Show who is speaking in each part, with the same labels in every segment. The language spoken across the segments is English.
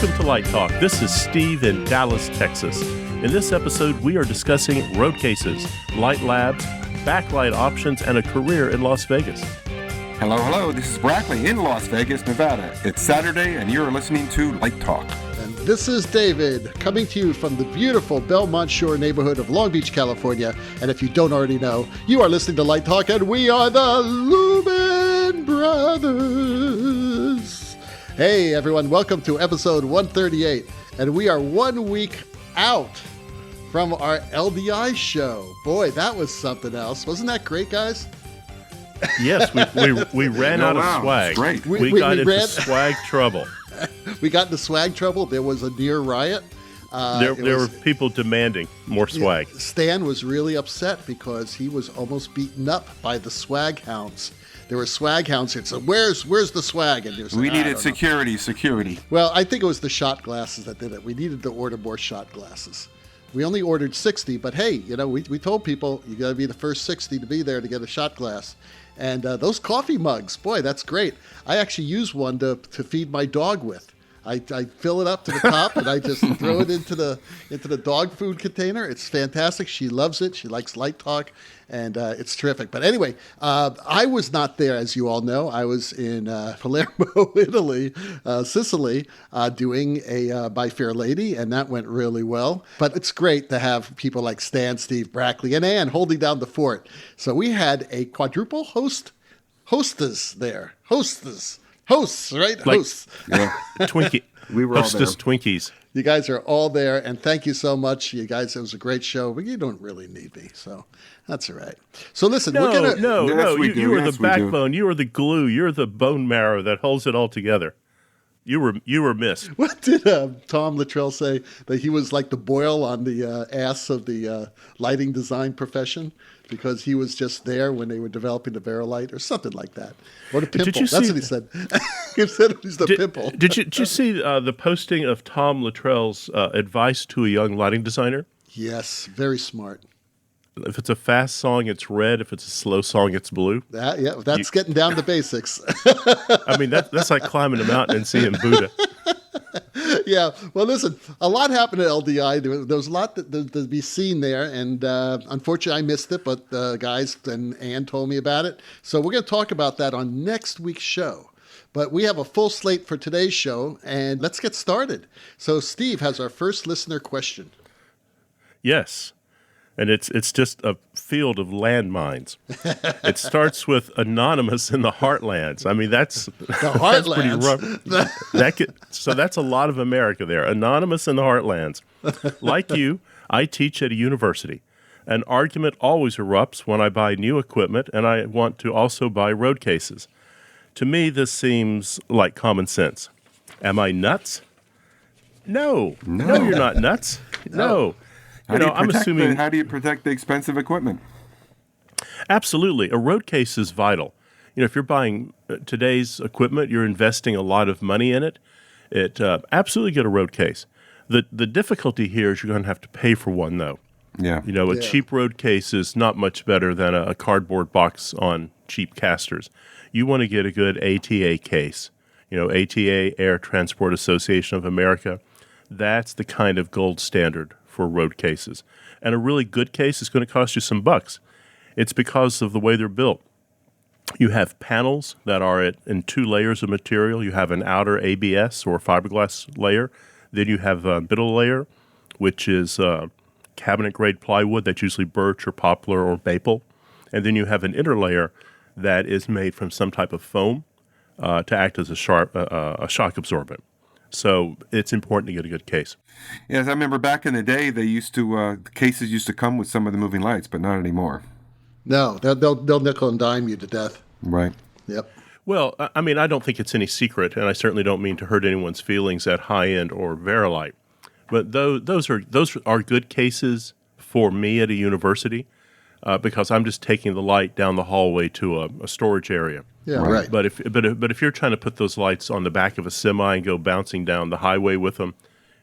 Speaker 1: Welcome to Light Talk. This is Steve in Dallas, Texas. In this episode, we are discussing road cases, light labs, backlight options, and a career in Las Vegas.
Speaker 2: Hello. This is Brackley in Las Vegas, Nevada. It's Saturday, and you're listening to Light Talk.
Speaker 3: And this is David, coming to you from the beautiful Belmont Shore neighborhood of Long Beach, California. And if you don't already know, you are listening to Light Talk, and we are the Lumen Brothers. Hey, everyone. Welcome to episode 138. And we are 1 week out from our LDI show. Boy, that was something else. Wasn't that great, guys?
Speaker 1: Yes, we ran out of swag.
Speaker 2: Great.
Speaker 1: We got into swag trouble.
Speaker 3: We got into swag trouble. There was a near riot.
Speaker 1: There were people demanding more swag.
Speaker 3: Yeah, Stan was really upset because he was almost beaten up by the swag hounds. There were swag hounds here. So where's the swag? And
Speaker 2: we needed security.
Speaker 3: Well, I think it was the shot glasses that did it. We needed to order more shot glasses. We only ordered 60, but hey, we told people you got to be the first 60 to be there to get a shot glass. And those coffee mugs, boy, that's great. I actually use one to feed my dog with. I fill it up to the top and I just throw it into the dog food container. It's fantastic. She loves it. She likes Light Talk, and it's terrific. But anyway, I was not there, as you all know. I was in Palermo, Italy, Sicily, doing a My Fair Lady, and that went really well. But it's great to have people like Stan, Steve, Brackley, and Ann holding down the fort. So we had a quadruple hostess there. Hosts, right?
Speaker 1: Like,
Speaker 3: Hosts.
Speaker 2: Yeah.
Speaker 1: Twinkie.
Speaker 2: We were all there.
Speaker 1: Hostess Twinkies.
Speaker 3: You guys are all there, and thank you so much. You guys, it was a great show, but you don't really need me, so that's all right. So listen, we're going to...
Speaker 1: No. You were the backbone.
Speaker 2: Do.
Speaker 1: You were the glue. You're the bone marrow that holds it all together. You were missed.
Speaker 3: What did Tom Luttrell say? That he was like the boil on the ass of the lighting design profession because he was just there when they were developing the Verilight or something like that. Or the pimple. That's what he said. He said he's the pimple.
Speaker 1: Did you see the posting of Tom Luttrell's advice to a young lighting designer?
Speaker 3: Yes, very smart.
Speaker 1: If it's a fast song, it's red. If it's a slow song, it's blue.
Speaker 3: That's getting down to basics.
Speaker 1: I mean, that's like climbing a mountain and seeing Buddha.
Speaker 3: Yeah. Well, listen, a lot happened at LDI. There was a lot to be seen there, and unfortunately, I missed it, but guys and Ann told me about it. So we're going to talk about that on next week's show. But we have a full slate for today's show, and let's get started. So Steve has our first listener question.
Speaker 1: Yes. And it's just a field of landmines. It starts with anonymous in the heartlands. I mean, that's
Speaker 3: heartlands.
Speaker 1: That's pretty rough. So that's a lot of America there. Anonymous in the heartlands. Like you, I teach at a university. An argument always erupts when I buy new equipment, and I want to also buy road cases. To me, this seems like common sense. Am I nuts? No, you're not nuts. No. I'm assuming.
Speaker 2: How do you protect the expensive equipment?
Speaker 1: Absolutely. A road case is vital. If you're buying today's equipment, you're investing a lot of money in it. Absolutely get a road case. The difficulty here is you're going to have to pay for one, though.
Speaker 2: Yeah.
Speaker 1: A cheap road case is not much better than a cardboard box on cheap casters. You want to get a good ATA case. ATA, Air Transport Association of America. That's the kind of gold standard for road cases. And a really good case is going to cost you some bucks. It's because of the way they're built. You have panels that are in two layers of material. You have an outer ABS or fiberglass layer. Then you have a middle layer, which is cabinet-grade plywood that's usually birch or poplar or maple. And then you have an inner layer that is made from some type of foam to act as a shock absorbent. So it's important to get a good case.
Speaker 2: Yes, I remember back in the day, they the cases used to come with some of the moving lights, but not anymore.
Speaker 3: No, they'll nickel and dime you to death.
Speaker 2: Right.
Speaker 3: Yep.
Speaker 1: Well, I mean, I don't think it's any secret, and I certainly don't mean to hurt anyone's feelings at high-end or Verilight. But those are good cases for me at a university because I'm just taking the light down the hallway to a storage area.
Speaker 3: Yeah, right.
Speaker 1: But if you're trying to put those lights on the back of a semi and go bouncing down the highway with them,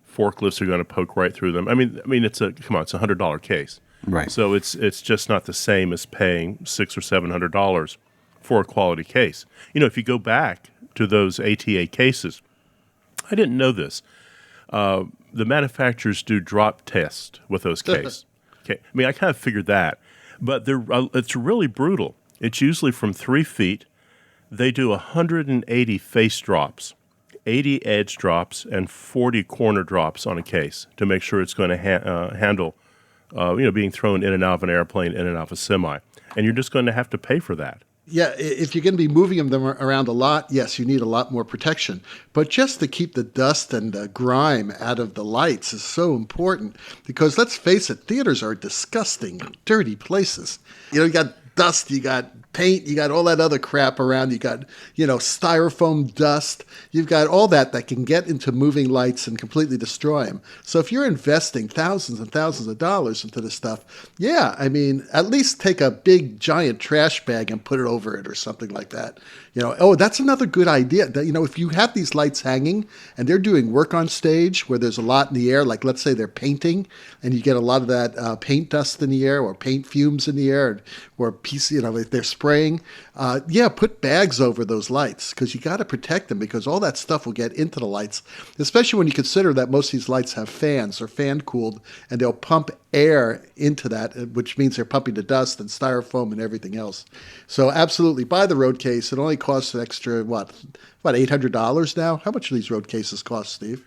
Speaker 1: forklifts are going to poke right through them. I mean, it's a $100 case.
Speaker 2: Right.
Speaker 1: So it's just not the same as paying $600 or $700 for a quality case. If you go back to those ATA cases, I didn't know this, the manufacturers do drop tests with those cases. Okay, I mean, I kind of figured that, but it's really brutal. It's usually from 3 feet. They do 180 face drops, 80 edge drops, and 40 corner drops on a case to make sure it's going to handle, being thrown in and out of an airplane, in and out of a semi. And you're just going to have to pay for that.
Speaker 3: Yeah, if you're going to be moving them around a lot, yes, you need a lot more protection. But just to keep the dust and the grime out of the lights is so important because let's face it, theaters are disgusting, dirty places. You got dust, you got paint, you got all that other crap around, you got, styrofoam dust, you've got all that can get into moving lights and completely destroy them. So if you're investing thousands and thousands of dollars into this stuff, yeah, I mean, at least take a big giant trash bag and put it over it or something like that. That's another good idea. That, if you have these lights hanging and they're doing work on stage where there's a lot in the air, like let's say they're painting and you get a lot of that paint dust in the air or paint fumes in the air or if they're spraying, put bags over those lights because you got to protect them because all that stuff will get into the lights, especially when you consider that most of these lights have fans or fan cooled and they'll pump air into that, which means they're pumping the dust and styrofoam and everything else. So absolutely, buy the road case. It only costs an extra, about $800 now? How much do these road cases cost, Steve?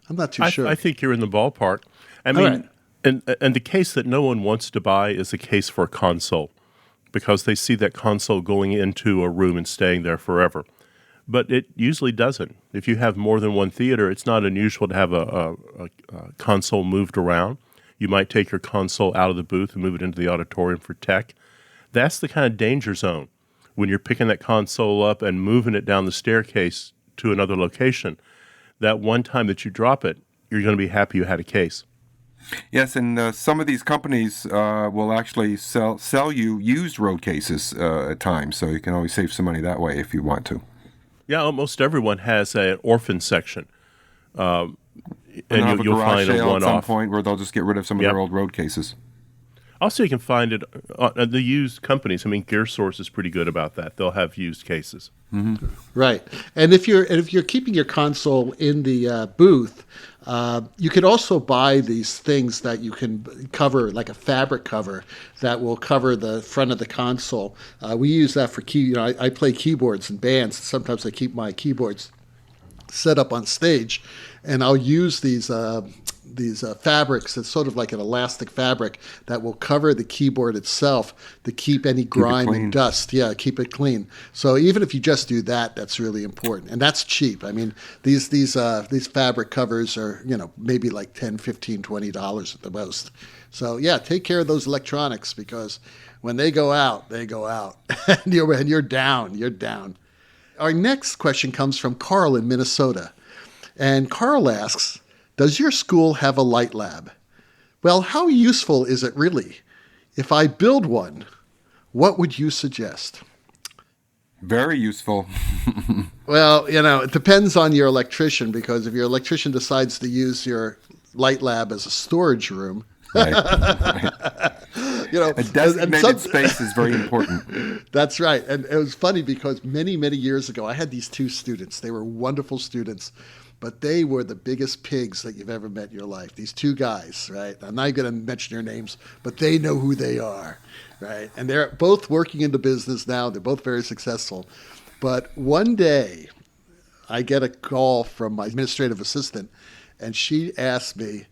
Speaker 3: I'm not too sure.
Speaker 1: I think you're in the ballpark. I mean, and the case that no one wants to buy is a case for a console because they see that console going into a room and staying there forever. But it usually doesn't. If you have more than one theater, it's not unusual to have a console moved around. You might take your console out of the booth and move it into the auditorium for tech. That's the kind of danger zone when you're picking that console up and moving it down the staircase to another location. That one time that you drop it, you're going to be happy you had a case.
Speaker 2: Yes, and some of these companies will actually sell you used road cases at times, so you can always save some money that way if you want to.
Speaker 1: Yeah, almost everyone has an orphan section.
Speaker 2: And you'll find a one-off at some point where they'll just get rid of some of their old road cases.
Speaker 1: Also, you can find it at the used companies. I mean, Gear Source is pretty good about that. They'll have used cases.
Speaker 2: Mm-hmm.
Speaker 3: Right, and if you're keeping your console in the booth, you could also buy these things that you can cover, like a fabric cover that will cover the front of the console. We use that for I play keyboards in bands. Sometimes I keep my keyboards set up on stage, and I'll use these fabrics. It's sort of like an elastic fabric that will cover the keyboard itself to keep any grime and dust. Yeah, keep it clean. So even if you just do that, that's really important, and that's cheap. I mean, these fabric covers are maybe like $10, $15, $20 at the most. So yeah, take care of those electronics because when they go out, they go out, and you're down. You're down. Our next question comes from Carl in Minnesota, and Carl asks, does your school have a light lab? Well, how useful is it really? If I build one, what would you suggest?
Speaker 2: Very useful.
Speaker 3: Well, it depends on your electrician because if your electrician decides to use your light lab as a storage room,
Speaker 2: right. A designated space is very important.
Speaker 3: That's right. And it was funny because many, many years ago, I had these two students. They were wonderful students. But they were the biggest pigs that you've ever met in your life. These two guys, right? I'm not going to mention their names, but they know who they are, right? And they're both working in the business now. They're both very successful. But one day, I get a call from my administrative assistant, and she asked me,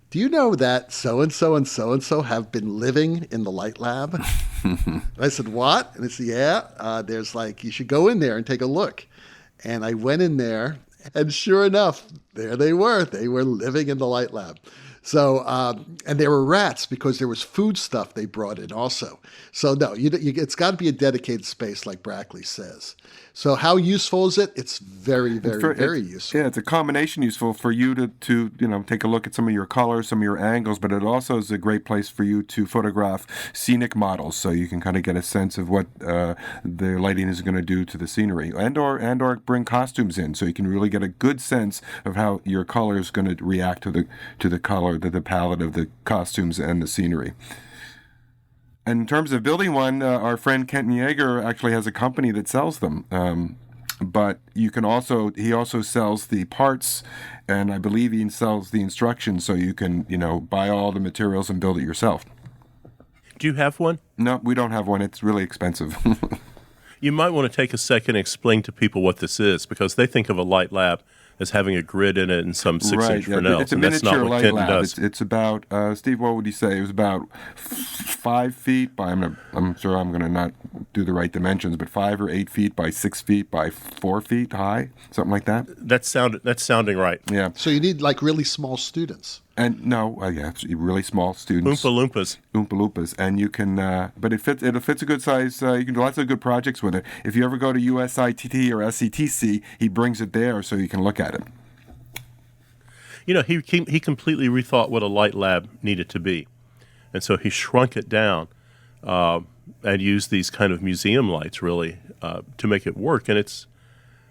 Speaker 3: do you know that so-and-so and so-and-so have been living in the light lab? And I said, what? And I said, yeah, there's you should go in there and take a look. And I went in there. And sure enough, there they were. They were living in the light lab. So, and there were rats because there was food stuff they brought in also. So no, it's got to be a dedicated space like Brackley says. So how useful is it? It's very, very, very useful.
Speaker 2: Yeah, it's a combination useful for you to take a look at some of your colors, some of your angles, but it also is a great place for you to photograph scenic models so you can kind of get a sense of what the lighting is going to do to the scenery and or bring costumes in so you can really get a good sense of how your color is going to react to the color, to the palette of the costumes and the scenery. In terms of building one, our friend Kenton Yeager actually has a company that sells them. but you can also he also sells the parts, and I believe he sells the instructions, so you can buy all the materials and build it yourself.
Speaker 1: Do you have one?
Speaker 2: No, we don't have one. It's really expensive.
Speaker 1: You might want to take a second and explain to people what this is, because they think of a light lab as having a grid in it and some 6-inch Fresnels,
Speaker 2: it's a
Speaker 1: and that's not
Speaker 2: miniature
Speaker 1: what
Speaker 2: light
Speaker 1: Kenton
Speaker 2: lab.
Speaker 1: does.
Speaker 2: It's about Steve. What would you say? It was about 5 feet by. I'm sure I'm gonna not do the right dimensions, but 5 or 8 feet by 6 feet by 4 feet high, something like that.
Speaker 1: That's sounding right.
Speaker 2: Yeah.
Speaker 3: So you need like really small students.
Speaker 2: And no, it's really small students.
Speaker 1: Oompa Loompas.
Speaker 2: Oompa Loompas, and you can, but it fits a good size. You can do lots of good projects with it. If you ever go to USITT or SCTC, he brings it there so you can look at it.
Speaker 1: He completely rethought what a light lab needed to be, and so he shrunk it down and used these kind of museum lights really to make it work. And it's,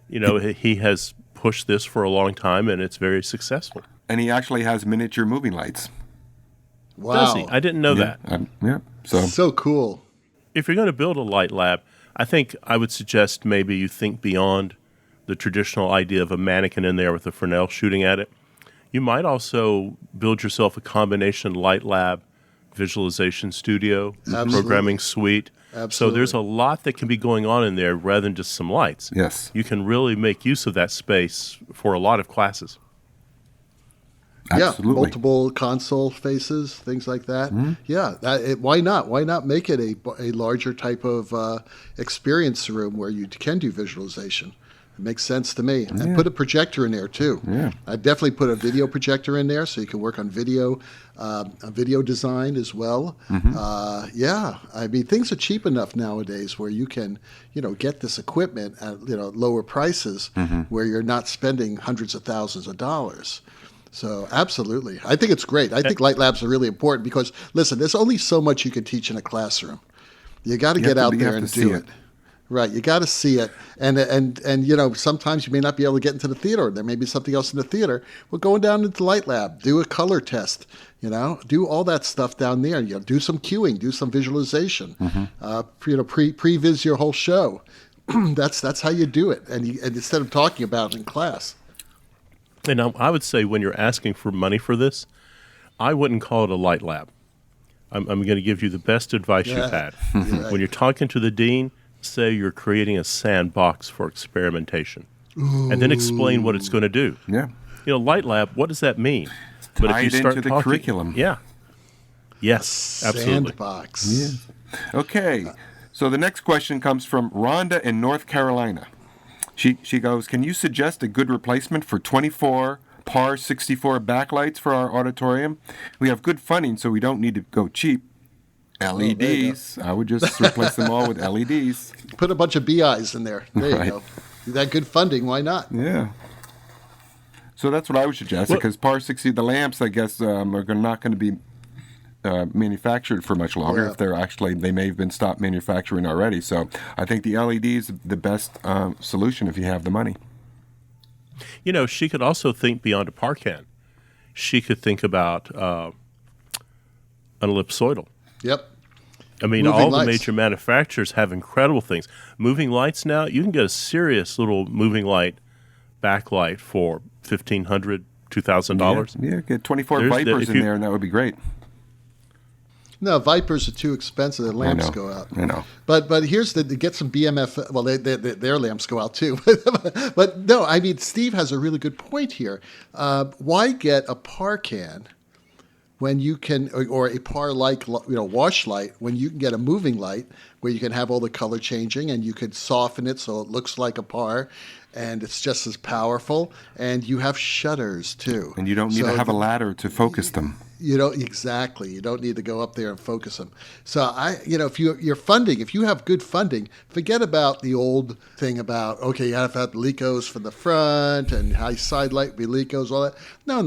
Speaker 1: he has pushed this for a long time, and it's very successful.
Speaker 2: And he actually has miniature moving lights.
Speaker 3: Wow.
Speaker 1: Does he? I didn't know that.
Speaker 3: So cool.
Speaker 1: If you're going to build a light lab, I think I would suggest maybe you think beyond the traditional idea of a mannequin in there with a Fresnel shooting at it. You might also build yourself a combination light lab, visualization studio, programming suite.
Speaker 3: Absolutely.
Speaker 1: So there's a lot that can be going on in there rather than just some lights.
Speaker 2: Yes.
Speaker 1: You can really make use of that space for a lot of classes.
Speaker 2: Absolutely.
Speaker 3: Yeah, multiple console faces, things like that.
Speaker 2: Mm-hmm.
Speaker 3: Yeah, why not? Why not make it a larger type of experience room where you can do visualization? It makes sense to me. And put a projector in there too.
Speaker 2: Yeah.
Speaker 3: I'd definitely put a video projector in there so you can work on video design as well.
Speaker 2: Mm-hmm.
Speaker 3: I mean, things are cheap enough nowadays where you can, get this equipment at lower prices where you're not spending hundreds of thousands of dollars. So absolutely. I think it's great. I think light labs are really important because, listen, there's only so much you can teach in a classroom. You got to get out there and do it. Right. You got to see it. And sometimes you may not be able to get into the theater. There may be something else in the theater. Well, going down into the light lab, do a color test, do all that stuff down there. Do some cueing, do some visualization, previs your whole show. That's how you do it. And instead of talking about it in class.
Speaker 1: And I would say when you're asking for money for this, I wouldn't call it a light lab. I'm going to give you the best advice you've had.
Speaker 3: Right.
Speaker 1: When you're talking to the dean, say you're creating a sandbox for experimentation. Ooh. And then explain what it's going to do.
Speaker 2: Yeah.
Speaker 1: Light lab, what does that mean? But
Speaker 2: Tie
Speaker 1: if you
Speaker 2: it
Speaker 1: start
Speaker 2: into
Speaker 1: talking,
Speaker 2: the curriculum.
Speaker 1: Yeah. Yes, absolutely.
Speaker 3: Sandbox.
Speaker 2: Yeah. Okay. So the next question comes from Rhonda in North Carolina. She goes, can you suggest a good replacement for 24 PAR 64 backlights for our auditorium? We have good funding, so we don't need to go cheap. LEDs. I would just replace them all with LEDs.
Speaker 3: Put a bunch of BIs in there. There you go. That good funding, why not?
Speaker 2: Yeah. So that's what I would suggest, because PAR 60, the lamps, I guess, are not going to be manufactured for much longer.
Speaker 3: Yeah.
Speaker 2: If they may have been stopped manufacturing already. So I think the LED is the best solution if you have the money.
Speaker 1: She could also think beyond a Parcan. She could think about an ellipsoidal.
Speaker 3: Yep.
Speaker 1: I mean,
Speaker 3: Moving
Speaker 1: all
Speaker 3: lights.
Speaker 1: the major manufacturers have incredible things. Moving lights now, you can get a serious little moving light backlight for $1,500, $2,000.
Speaker 2: Yeah, get 24 Vipers in there, and that would be great.
Speaker 3: No, Vipers are too expensive. The lamps go out.
Speaker 2: I know.
Speaker 3: But here's get some BMF. Well, their lamps go out too. But no, I mean, Steve has a really good point here. Why get a Parcan when you can, or a par-like wash light, when you can get a moving light where you can have all the color changing and you could soften it so it looks like a par, and it's just as powerful, and you have shutters too.
Speaker 2: And you don't need to have a ladder to focus them.
Speaker 3: You don't exactly. You don't need to go up there and focus them. So if you're funding, if you have good funding, forget about the old thing about you have to have Licos for the front and high side light be Licos, all that. No.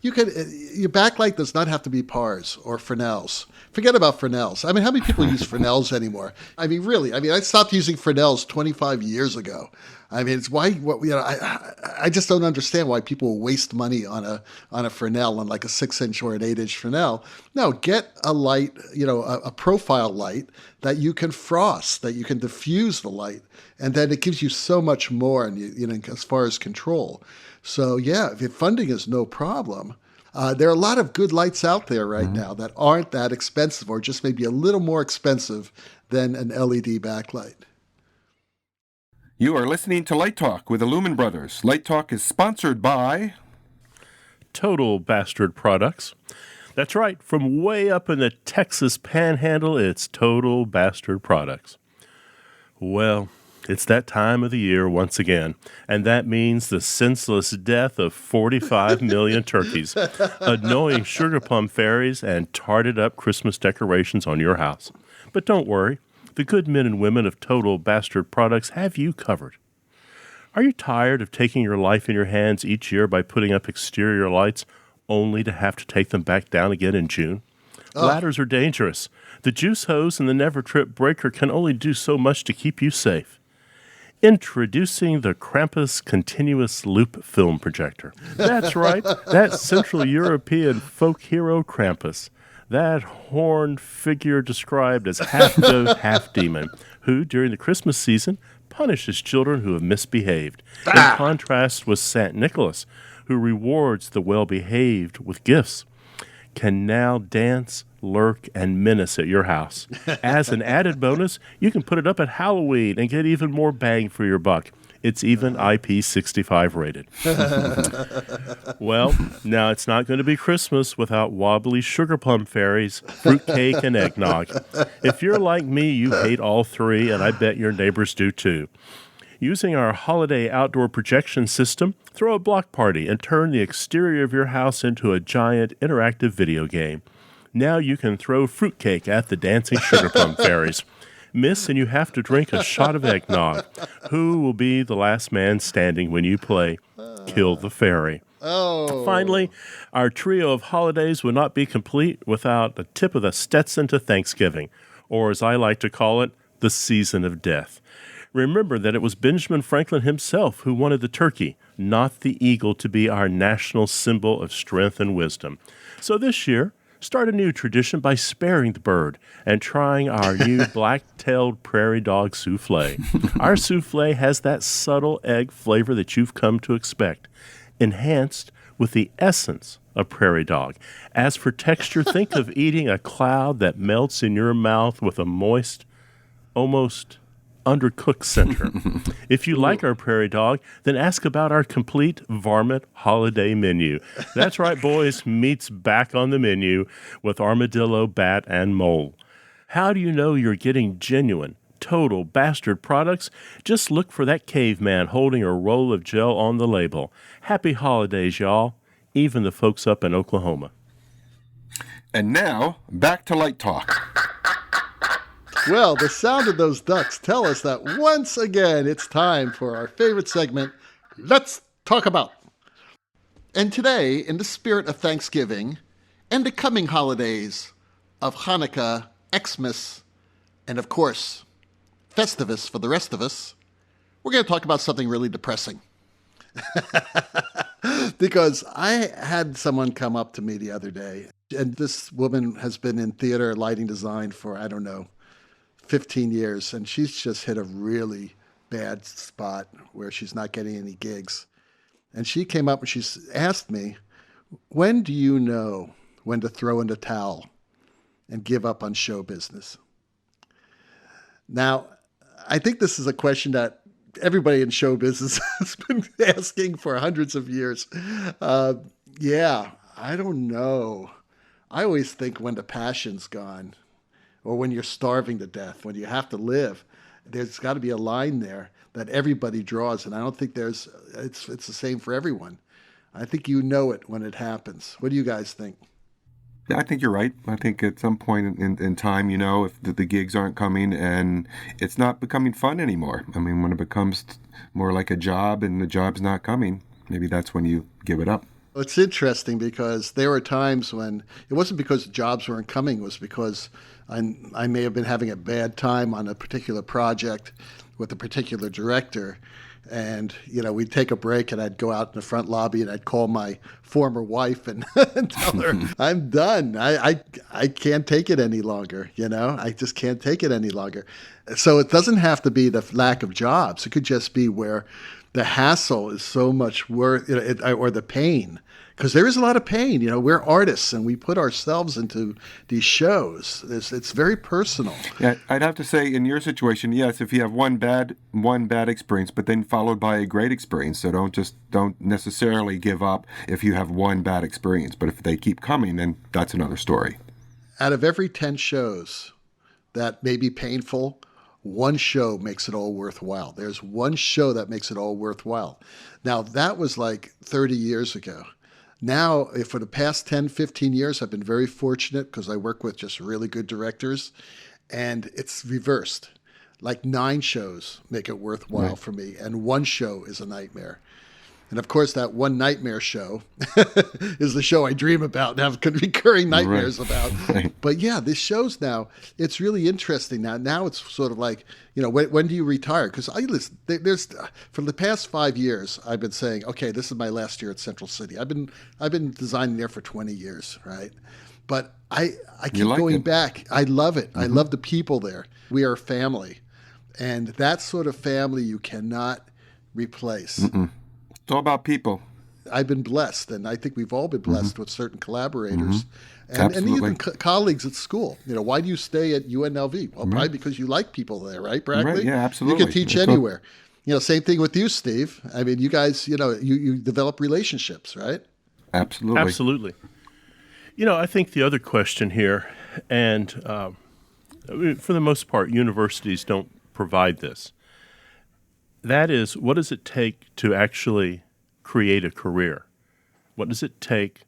Speaker 3: You can your backlight does not have to be PARs or Fresnels. Forget about Fresnels. I mean, how many people use Fresnels anymore? I mean, really. I mean, I stopped using Fresnels 25 years ago. I mean, it's why I just don't understand why people waste money on a Fresnel on like a 6-inch or an 8-inch Fresnel. No, get a light, a profile light that you can frost, that you can diffuse the light. And then it gives you so much more, and as far as control. So yeah, if funding is no problem. There are a lot of good lights out there right now that aren't that expensive, or just maybe a little more expensive than an LED backlight.
Speaker 2: You are listening to Light Talk with the Lumen Brothers. Light Talk is sponsored by
Speaker 1: Total Bastard Products. That's right, from way up in the Texas Panhandle, it's Total Bastard Products. Well, it's that time of the year once again, and that means the senseless death of 45 million turkeys, annoying sugar plum fairies, and tarted up Christmas decorations on your house. But don't worry, the good men and women of Total Bastard Products have you covered. Are you tired of taking your life in your hands each year by putting up exterior lights only to have to take them back down again in June? Ladders are dangerous. The juice hose and the Never Trip breaker can only do so much to keep you safe. Introducing the Krampus Continuous Loop Film Projector. That's right, that Central European folk hero Krampus. That horned figure described as half goat, half demon, who, during the Christmas season, punishes children who have misbehaved, in contrast with St. Nicholas, who rewards the well-behaved with gifts, can now dance, lurk, and menace at your house. As an added bonus, you can put it up at Halloween and get even more bang for your buck. It's even IP65 rated. Well, now it's not going to be Christmas without wobbly sugar plum fairies, fruitcake, and eggnog. If you're like me, you hate all three, and I bet your neighbors do too. Using our holiday outdoor projection system, throw a block party and turn the exterior of your house into a giant interactive video game. Now you can throw fruitcake at the dancing sugar plum fairies. Miss, and you have to drink a shot of eggnog. Who will be the last man standing when you play Kill the Fairy?
Speaker 3: Oh.
Speaker 1: Finally, our trio of holidays would not be complete without a tip of the Stetson to Thanksgiving, or as I like to call it, the season of death. Remember that it was Benjamin Franklin himself who wanted the turkey, not the eagle, to be our national symbol of strength and wisdom. So this year, start a new tradition by sparing the bird and trying our new black-tailed prairie dog souffle. Our souffle has that subtle egg flavor that you've come to expect, enhanced with the essence of prairie dog. As for texture, think of eating a cloud that melts in your mouth with a moist, almost undercooked center. If you like our prairie dog, then ask about our complete varmint holiday menu. That's right, boys, meat's back on the menu with armadillo, bat, and mole. How do you know you're getting genuine, Total Bastard products? Just look for that caveman holding a roll of gel on the label. Happy holidays, y'all, even the folks up in Oklahoma.
Speaker 2: And now, back to Light Talk.
Speaker 3: Well, the sound of those ducks tell us that once again it's time for our favorite segment, Let's Talk About. And today, in the spirit of Thanksgiving and the coming holidays of Hanukkah, Xmas, and of course, Festivus for the rest of us, we're going to talk about something really depressing. Because I had someone come up to me the other day, and this woman has been in theater lighting design for, 15 years, and she's just hit a really bad spot where she's not getting any gigs. And she came up and she asked me, when do you know when to throw in the towel and give up on show business? Now, I think this is a question that everybody in show business has been asking for hundreds of years. I don't know. I always think when the passion's gone, or when you're starving to death, when you have to live, there's got to be a line there that everybody draws, and I don't think it's the same for everyone. I think you know it when it happens. What do you guys think?
Speaker 2: Yeah, I think you're right. I think at some point in time, if the gigs aren't coming and it's not becoming fun anymore. I mean, when it becomes more like a job and the job's not coming, maybe that's when you give it up.
Speaker 3: It's interesting because there were times when it wasn't because jobs weren't coming, it was because I may have been having a bad time on a particular project with a particular director, And, we'd take a break and I'd go out in the front lobby and I'd call my former wife and, and tell her, I'm done. I can't take it any longer. I just can't take it any longer. So it doesn't have to be the lack of jobs. It could just be where the hassle is so much worth, or the pain. Because there is a lot of pain. We're artists and we put ourselves into these shows. It's very personal.
Speaker 2: Yeah, I'd have to say in your situation, yes, if you have one bad experience, but then followed by a great experience. So don't necessarily give up if you have one bad experience. But if they keep coming, then that's another story.
Speaker 3: Out of every 10 shows that may be painful, one show makes it all worthwhile. There's one show that makes it all worthwhile. Now, that was like 30 years ago. Now, for the past 10, 15 years, I've been very fortunate because I work with just really good directors, and it's reversed. Like 9 shows make it worthwhile for me, and one show is a nightmare. And of course, that one nightmare show is the show I dream about and have recurring nightmares about.
Speaker 2: Right.
Speaker 3: But yeah, this show's now, it's really interesting now. Now it's sort of like, when do you retire? Because there's for the past 5 years, I've been saying, okay, this is my last year at Central City. I've been designing there for 20 years, right? But I keep going back. I love it. I love the people there. We are a family. And that sort of family you cannot replace.
Speaker 2: It's all about people.
Speaker 3: I've been blessed, and I think we've all been blessed with certain collaborators and even colleagues at school. Why do you stay at UNLV? Well, probably because you like people there, right, Brackley?
Speaker 2: Right, yeah, absolutely.
Speaker 3: You can teach anywhere. Same thing with you, Steve. I mean, you guys, you develop relationships, right?
Speaker 2: Absolutely.
Speaker 1: Absolutely. I think the other question here, and for the most part, universities don't provide this. That is, what does it take to actually create a career? What does it take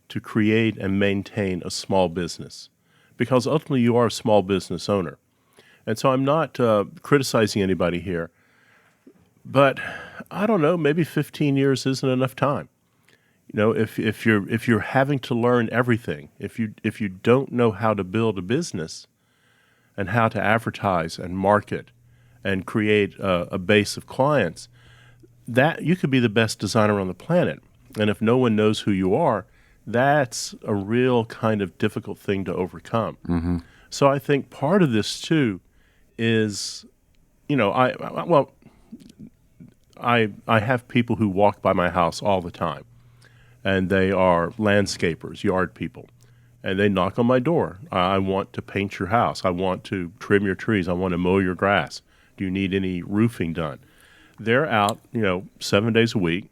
Speaker 1: to create and maintain a small business? Because ultimately you are a small business owner. And so I'm not criticizing anybody here, but I don't know, maybe 15 years isn't enough time. If you're having to learn everything, if you don't know how to build a business and how to advertise and market and create a base of clients, that you could be the best designer on the planet. And if no one knows who you are, that's a real kind of difficult thing to overcome. So I think part of this too is, I have people who walk by my house all the time, and they are landscapers, yard people. And they knock on my door. I want to paint your house. I want to trim your trees. I want to mow your grass. Do you need any roofing done? They're out, 7 days a week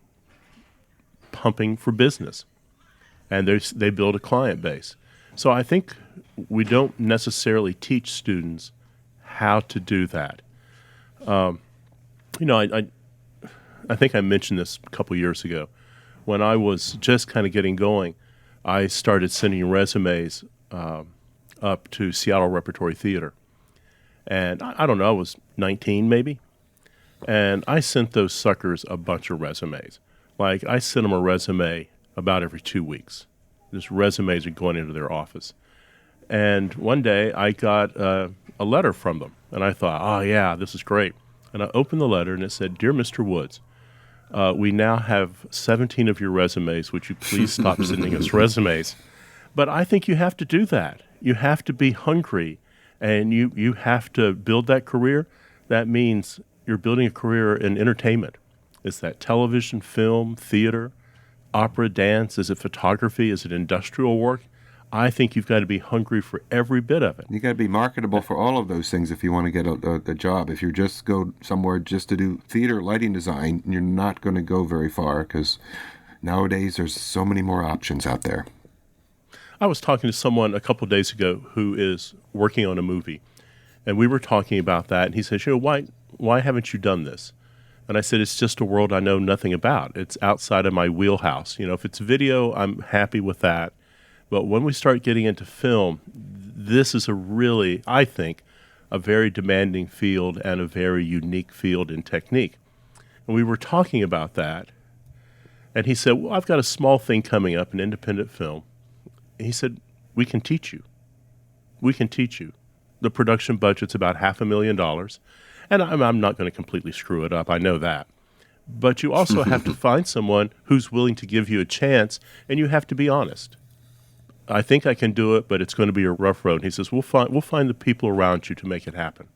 Speaker 1: pumping for business. And they build a client base. So I think we don't necessarily teach students how to do that. I think I mentioned this a couple years ago. When I was just kind of getting going, I started sending resumes up to Seattle Repertory Theater. And I don't know, I was 19 maybe. And I sent those suckers a bunch of resumes. Like, I sent them a resume about every 2 weeks. Just resumes are going into their office. And one day I got a letter from them. And I thought, oh, yeah, this is great. And I opened the letter and it said, Dear Mr. Woods, we now have 17 of your resumes. Would you please stop sending us resumes? But I think you have to do that. You have to be hungry, and you have to build that career. That means you're building a career in entertainment. Is that television, film, theater, opera, dance? Is it photography? Is it industrial work? I think you've got to be hungry for every bit of it.
Speaker 2: You got to be marketable for all of those things if you want to get a job. If you just go somewhere just to do theater lighting design, you're not going to go very far because nowadays there's so many more options out there.
Speaker 1: I was talking to someone a couple of days ago who is working on a movie, and we were talking about that, and he says, why haven't you done this? And I said, it's just a world I know nothing about. It's outside of my wheelhouse. If it's video, I'm happy with that. But when we start getting into film, this is I think, a very demanding field and a very unique field in technique. And we were talking about that, and he said, well, I've got a small thing coming up, an independent film. And he said, we can teach you. We can teach you. The production budget's about $500,000. And I'm not going to completely screw it up. I know that. but you also have to find someone who's willing to give you a chance, and you have to be honest. I think I can do it, but it's going to be a rough road. He says, we'll find the people around you to make it happen.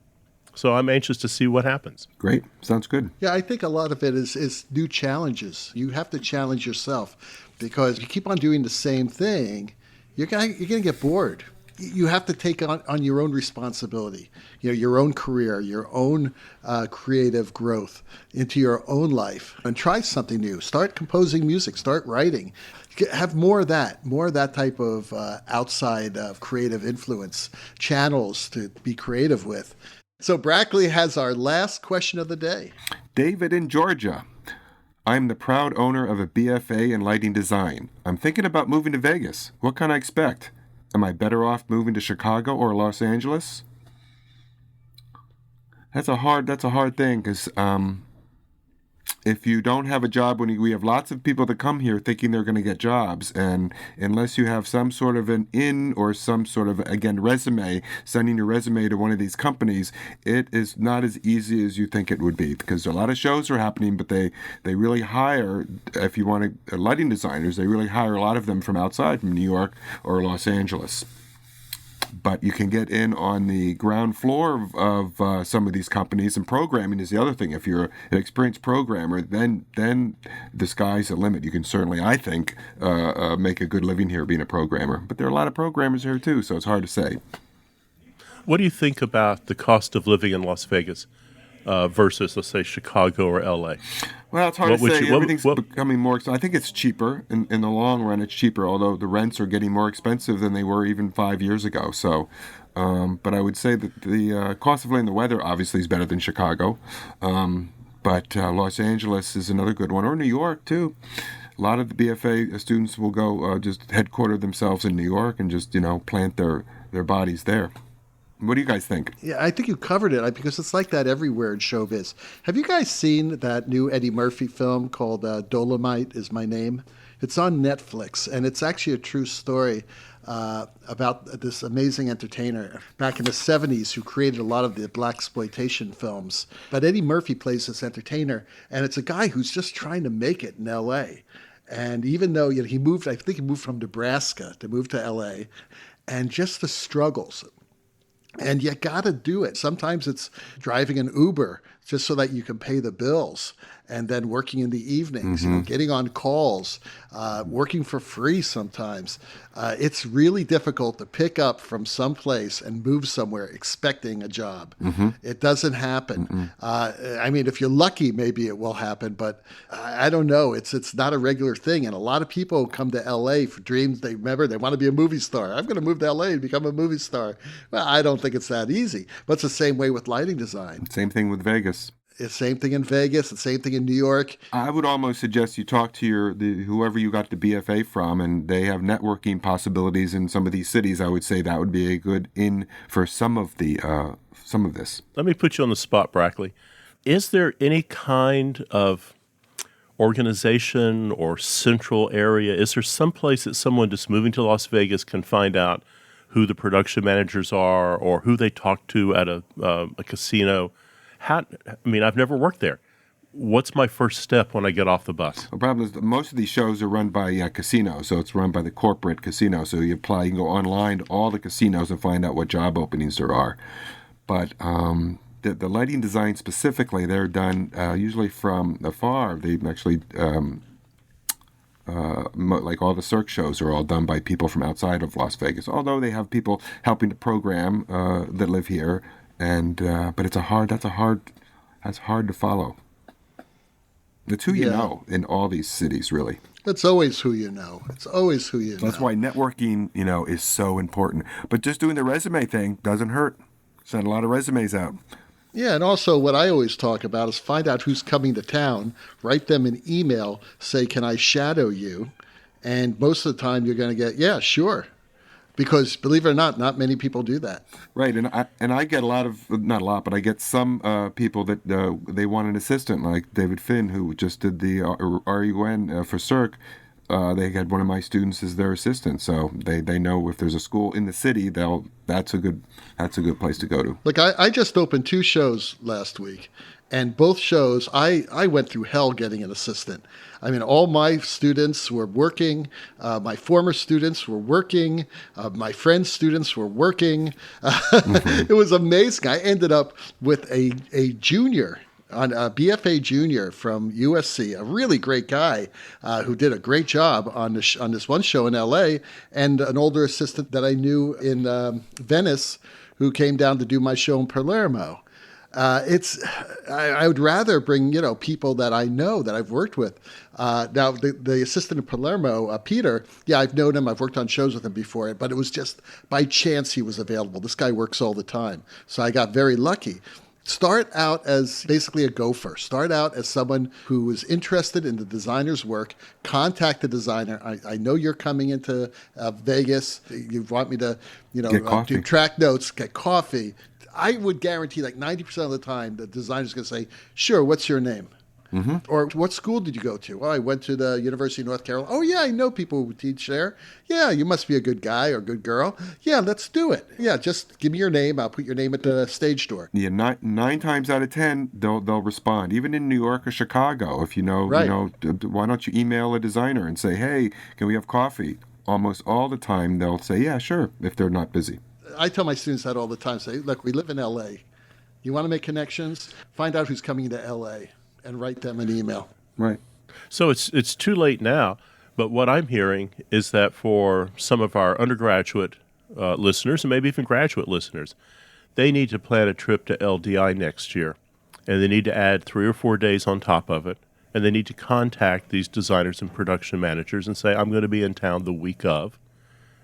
Speaker 1: So I'm anxious to see what happens.
Speaker 2: Great. Sounds good.
Speaker 3: Yeah, I think a lot of it is new challenges. You have to challenge yourself, because if you keep on doing the same thing, you're going to get bored. You have to take on your own responsibility, your own career, your own creative growth into your own life, and try something new. Start composing music, start writing. Have more of that type of outside creative influence, channels to be creative with. So Brackley has our last question of the day.
Speaker 2: David in Georgia. I'm the proud owner of a BFA in lighting design. I'm thinking about moving to Vegas. What can I expect? Am I better off moving to Chicago or Los Angeles? That's a hard thing, because if you don't have a job, we have lots of people that come here thinking they're going to get jobs, and unless you have some sort of an in or some sort of, again, resume, sending your resume to one of these companies, it is not as easy as you think it would be, because a lot of shows are happening, but they really hire, if you want lighting designers, they really hire a lot of them from outside, from New York or Los Angeles. But you can get in on the ground floor of some of these companies, and programming is the other thing. If you're an experienced programmer, then the sky's the limit. You can certainly, I think, make a good living here being a programmer. But there are a lot of programmers here too, so it's hard to say.
Speaker 1: What do you think about the cost of living in Las Vegas versus, let's say, Chicago or L.A.?
Speaker 2: Well, it's hard to say. Everything's becoming more expensive. I think it's cheaper. In the long run, it's cheaper, although the rents are getting more expensive than they were even 5 years ago. So, but I would say that the cost of living, the weather obviously is better than Chicago. But Los Angeles is another good one, or New York, too. A lot of the BFA students will go just headquarter themselves in New York and just, plant their bodies there. What do you guys think?
Speaker 3: Yeah, I think you covered it, because it's like that everywhere in showbiz. Have you guys seen that new Eddie Murphy film called Dolomite Is My Name? It's on Netflix, and it's actually a true story about this amazing entertainer back in the 70s who created a lot of the blaxploitation films. But Eddie Murphy plays this entertainer, and it's a guy who's just trying to make it in L.A. And even though he moved, I think he moved from Nebraska to move to L.A., and just the struggles. And you got to do it. Sometimes it's driving an Uber just so that you can pay the bills, and then working in the evenings, getting on calls, working for free sometimes. It's really difficult to pick up from someplace and move somewhere expecting a job. It doesn't happen. I mean, if you're lucky, maybe it will happen, but I don't know. It's not a regular thing. And a lot of people come to LA for dreams. They want to be a movie star. I'm going to move to LA and become a movie star. Well, I don't think it's that easy, but it's the same way with lighting design.
Speaker 2: Same thing with Vegas.
Speaker 3: It's the same thing in Vegas, the same thing in New York.
Speaker 2: I would almost suggest you talk to whoever you got the BFA from, and they have networking possibilities in some of these cities. I would say that would be a good in for some of this.
Speaker 1: Let me put you on the spot, Brackley. Is there any kind of organization or central area? Is there some place that someone just moving to Las Vegas can find out who the production managers are or who they talk to at a casino? I've never worked there. What's my first step when I get off the bus?
Speaker 2: The problem is that most of these shows are run by casinos, so it's run by the corporate casino. So you can go online to all the casinos and find out what job openings there are. But the lighting design specifically, they're done usually from afar. They actually, like all the Cirque shows are all done by people from outside of Las Vegas, although they have people helping to program that live here. And but that's hard to follow. It's who you know in all these cities, really.
Speaker 3: It's always who you know. That's why
Speaker 2: networking, is so important. But just doing the resume thing doesn't hurt. Send a lot of resumes out.
Speaker 3: Yeah, and also what I always talk about is find out who's coming to town, write them an email, say, can I shadow you? And most of the time you're going to get, yeah, sure. Because believe it or not many people do that.
Speaker 2: Right, and I get not a lot, but I get some people that they want an assistant, like David Finn, who just did the RUN for Cirque. They had one of my students as their assistant, so they know if there's a school in the city, that's a good place to go to.
Speaker 3: Look, I just opened 2 shows last week, And both shows, I went through hell getting an assistant. I mean, all my students were working. My former students were working. My friends' students were working. It was amazing. I ended up with a junior, a BFA junior from USC, a really great guy who did a great job on this one show in LA, and an older assistant that I knew in Venice who came down to do my show in Palermo. I would rather bring, people that I know, that I've worked with. Now, the assistant in Palermo, Peter, I've known him. I've worked on shows with him before, but it was just by chance he was available. This guy works all the time. So I got very lucky. Start out as basically a gopher. Start out as someone who was interested in the designer's work. Contact the designer. I know you're coming into Vegas. You want me to, do track notes, get coffee. I would guarantee like 90% of the time the designer's going to say, sure, what's your name? Mm-hmm. Or what school did you go to? Oh, I went to the University of North Carolina. Oh, yeah, I know people who teach there. Yeah, you must be a good guy or good girl. Yeah, let's do it. Yeah, just give me your name. I'll put your name at the stage door.
Speaker 2: Yeah, nine times out of 10, they'll respond. Even in New York or Chicago, if why don't you email a designer and say, hey, can we have coffee? Almost all the time they'll say, yeah, sure, if they're not busy.
Speaker 3: I tell my students that all the time. Say, look, we live in L.A. You want to make connections? Find out who's coming to L.A. and write them an email.
Speaker 2: Right.
Speaker 1: So it's too late now, but what I'm hearing is that for some of our undergraduate listeners, and maybe even graduate listeners, they need to plan a trip to LDI next year, and they need to add 3 or 4 days on top of it, and they need to contact these designers and production managers and say, I'm going to be in town the week of.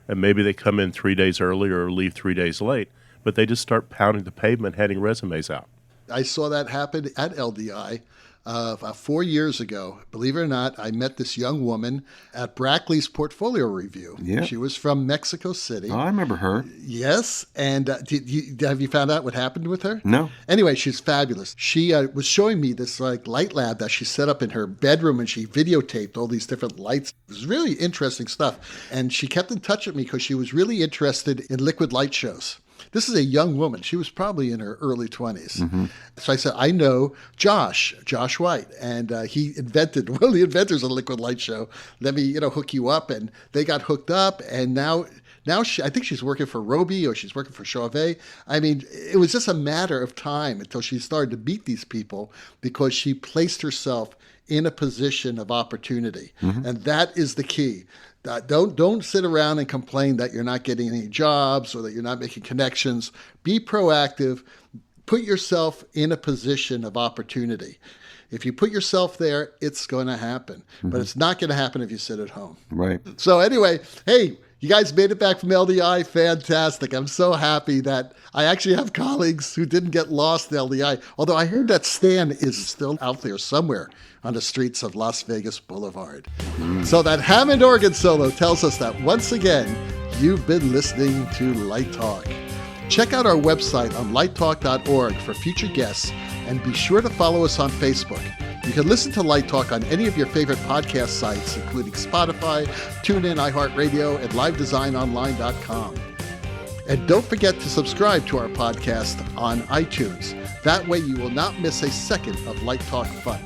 Speaker 1: And maybe they come in 3 days early or leave 3 days late, but they just start pounding the pavement, heading resumes out.
Speaker 3: I saw that happen at LDI 4 years ago. Believe it or not, I met this young woman at Brackley's portfolio review.
Speaker 2: Yeah.
Speaker 3: She was from Mexico City.
Speaker 2: Oh, I remember her.
Speaker 3: Yes. And have you found out what happened with her?
Speaker 2: No.
Speaker 3: Anyway, she's fabulous. She was showing me this light lab that she set up in her bedroom, and she videotaped all these different lights. It was really interesting stuff. And she kept in touch with me because she was really interested in liquid light shows. This is a young woman. She was probably in her early 20s. Mm-hmm. So I said, I know Josh White, and he invented, one of the inventors of the liquid light show. Let me, hook you up. And they got hooked up, and now I think she's working for Roby, or she's working for Chauvet. I mean, it was just a matter of time until she started to meet these people because she placed herself in a position of opportunity. Mm-hmm. And that is the key. Don't sit around and complain that you're not getting any jobs or that you're not making connections. Be proactive. Put yourself in a position of opportunity. If you put yourself there, it's going to happen. Mm-hmm. But it's not going to happen if you sit at home.
Speaker 2: Right.
Speaker 3: So anyway, hey, you guys made it back from LDI. Fantastic. I'm so happy that I actually have colleagues who didn't get lost in LDI. Although I heard that Stan is still out there somewhere on the streets of Las Vegas Boulevard. So that Hammond organ solo tells us that once again, you've been listening to Light Talk. Check out our website on lighttalk.org for future guests, and be sure to follow us on Facebook. You can listen to Light Talk on any of your favorite podcast sites, including Spotify, TuneIn, iHeartRadio, and livedesignonline.com. And don't forget to subscribe to our podcast on iTunes. That way you will not miss a second of Light Talk fun.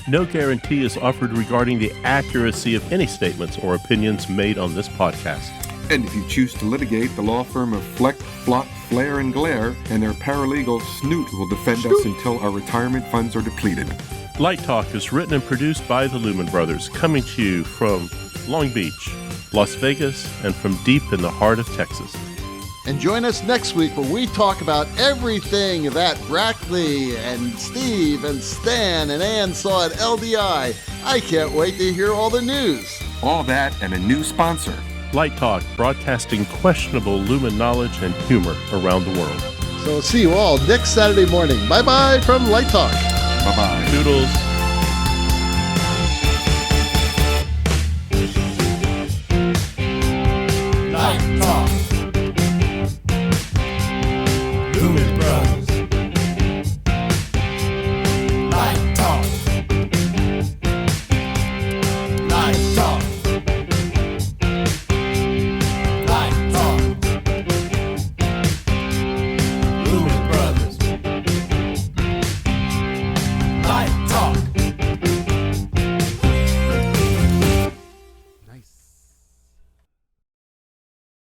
Speaker 1: No guarantee is offered regarding the accuracy of any statements or opinions made on this podcast.
Speaker 2: And if you choose to litigate, the law firm of Fleck, Flott, Flare, and Glare and their paralegal Snoot will defend us until our retirement funds are depleted.
Speaker 1: Light Talk is written and produced by the Lumen Brothers, coming to you from Long Beach, Las Vegas, and from deep in the heart of Texas.
Speaker 3: And join us next week when we talk about everything that Brackley and Steve and Stan and Ann saw at LDI. I can't wait to hear all the news.
Speaker 2: All that and a new sponsor.
Speaker 1: Light Talk, broadcasting questionable Lumen knowledge and humor around the world.
Speaker 3: So see you all next Saturday morning. Bye-bye from Light Talk.
Speaker 2: Bye-bye.
Speaker 1: Toodles.